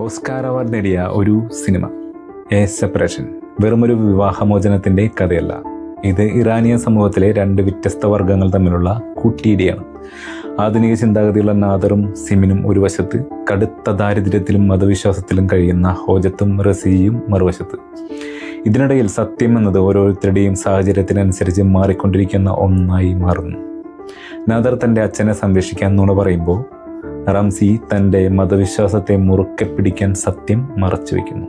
Oscar award നേടിയ ഒരു cinema A separation വെറുമൊരു വിവാഹമോചനത്തിൻ്റെ കഥയല്ല. ഇത് ഇറാനിയൻ സമൂഹത്തിലെ രണ്ട് വ്യത്യസ്ത വർഗ്ഗങ്ങൾ തമ്മിലുള്ള കൂട്ടിയിടിയാണ്. ആധുനിക ചിന്താഗതിയുള്ള നാദറും സിമിനും ഒരു വശത്ത്, കടുത്ത ദാരിദ്ര്യത്തിലും മതവിശ്വാസത്തിലും കഴിയുന്ന ഹോജത്തും റസിയും മറുവശത്ത്. ഇതിനിടയിൽ സത്യം എന്നത് ഓരോരുത്തരുടെയും സാഹചര്യത്തിനനുസരിച്ച് മാറിക്കൊണ്ടിരിക്കുന്ന ഒന്നായി മാറുന്നു. നാദർ തൻ്റെ അച്ഛനെ സംരക്ഷിക്കാൻ നുണ പറയുമ്പോൾ റംസി തൻ്റെ മതവിശ്വാസത്തെ മുറുക്കെ പിടിക്കാൻ സത്യം മറച്ചു വയ്ക്കുന്നു.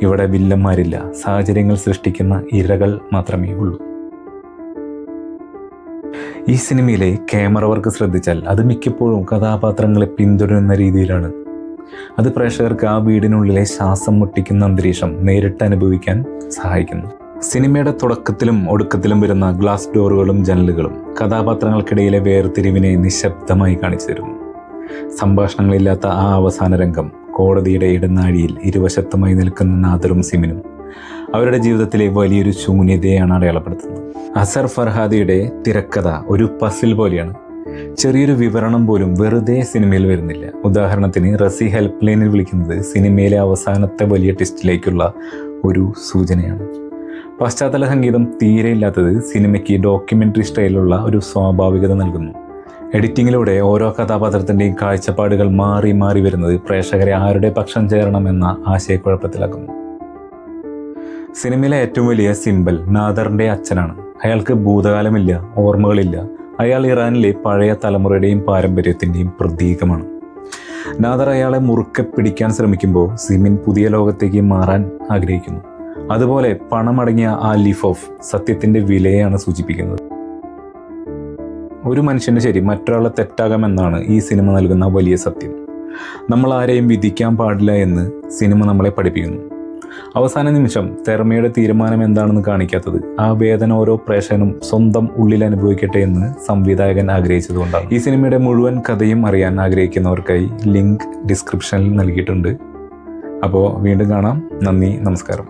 ഇവിടെ വില്ലന്മാരില്ല, സാഹചര്യങ്ങൾ സൃഷ്ടിക്കുന്ന ഇരകൾ മാത്രമേ ഉള്ളൂ. ഈ സിനിമയിലെ ക്യാമറ വർക്ക് ശ്രദ്ധിച്ചാൽ അത് മിക്കപ്പോഴും കഥാപാത്രങ്ങളെ പിന്തുടരുന്ന രീതിയിലാണ്. അത് പ്രേക്ഷകർക്ക് ആ വീടിനുള്ളിലെ ശ്വാസം മുട്ടിക്കുന്ന അന്തരീക്ഷം നേരിട്ട് അനുഭവിക്കാൻ സഹായിക്കുന്നു. സിനിമയുടെ തുടക്കത്തിലും ഒടുക്കത്തിലും വരുന്ന ഗ്ലാസ് ഡോറുകളും ജനലുകളും കഥാപാത്രങ്ങൾക്കിടയിലെ വേർതിരിവിനെ നിശബ്ദമായി കാണിച്ചു തരുന്നു. സംഭാഷണങ്ങളില്ലാത്ത ആ അവസാന രംഗം കോടതിയുടെ ഇടനാഴിയിൽ ഇരുവശത്തുമായി നിൽക്കുന്ന നാദറും സിമിനും അവരുടെ ജീവിതത്തിലെ വലിയൊരു ശൂന്യതയാണ് അടയാളപ്പെടുത്തുന്നത്. അസർ ഫർഹാദിയുടെ തിരക്കഥ ഒരു പസിൽ പോലെയാണ്. ചെറിയൊരു വിവരണം പോലും വെറുതെ സിനിമയിൽ വരുന്നില്ല. ഉദാഹരണത്തിന് റസി ഹെൽപ്പ് ലൈനിൽ വിളിക്കുന്നത് സിനിമയിലെ അവസാനത്തെ വലിയ ട്വിസ്റ്റിലേക്കുള്ള ഒരു സൂചനയാണ്. പശ്ചാത്തല സംഗീതം തീരെ ഇല്ലാത്തത് സിനിമയ്ക്ക് ഡോക്യുമെൻ്ററി സ്റ്റൈലിലുള്ള ഒരു സ്വാഭാവികത നൽകുന്നു. എഡിറ്റിങ്ങിലൂടെ ഓരോ കഥാപാത്രത്തിൻ്റെയും കാഴ്ചപ്പാടുകൾ മാറി മാറി വരുന്നത് പ്രേക്ഷകരെ ആരുടെ പക്ഷം ചേരണമെന്ന ആശയക്കുഴപ്പത്തിലാക്കുന്നു. സിനിമയിലെ ഏറ്റവും വലിയ സിംബൽ നാദറിൻ്റെ അച്ഛനാണ്. അയാൾക്ക് ഭൂതകാലമില്ല, ഓർമ്മകളില്ല. അയാൾ ഇറാനിലെ പഴയ തലമുറയുടെയും പാരമ്പര്യത്തിൻ്റെയും പ്രതീകമാണ്. നാദർ അയാളെ മുറുക്കെ പിടിക്കാൻ ശ്രമിക്കുമ്പോൾ സിമിൻ പുതിയ ലോകത്തേക്ക് മാറാൻ ആഗ്രഹിക്കുന്നു. അതുപോലെ പണമടങ്ങിയ ആ ലിഫോഫ് സത്യത്തിൻ്റെ വിലയാണ് സൂചിപ്പിക്കുന്നത്. ഒരു മനുഷ്യൻ്റെ ശരി മറ്റൊരാളെ തെറ്റാകാമെന്നാണ് ഈ സിനിമ നൽകുന്ന വലിയ സത്യം. നമ്മൾ ആരെയും വിധിക്കാൻ പാടില്ല എന്ന് സിനിമ നമ്മളെ പഠിപ്പിക്കുന്നു. അവസാന നിമിഷം തെർമയുടെ തീരുമാനം എന്താണെന്ന് കാണിക്കാത്തത് ആ വേദന ഓരോ പ്രേക്ഷകനും സ്വന്തം ഉള്ളിൽ അനുഭവിക്കട്ടെ എന്ന് സംവിധായകൻ ആഗ്രഹിച്ചതുകൊണ്ടാണ്. ഈ സിനിമയുടെ മുഴുവൻ കഥയും അറിയാൻ ആഗ്രഹിക്കുന്നവർക്കായി ലിങ്ക് ഡിസ്ക്രിപ്ഷനിൽ നൽകിയിട്ടുണ്ട്. അപ്പോൾ വീണ്ടും കാണാം. നന്ദി, നമസ്കാരം.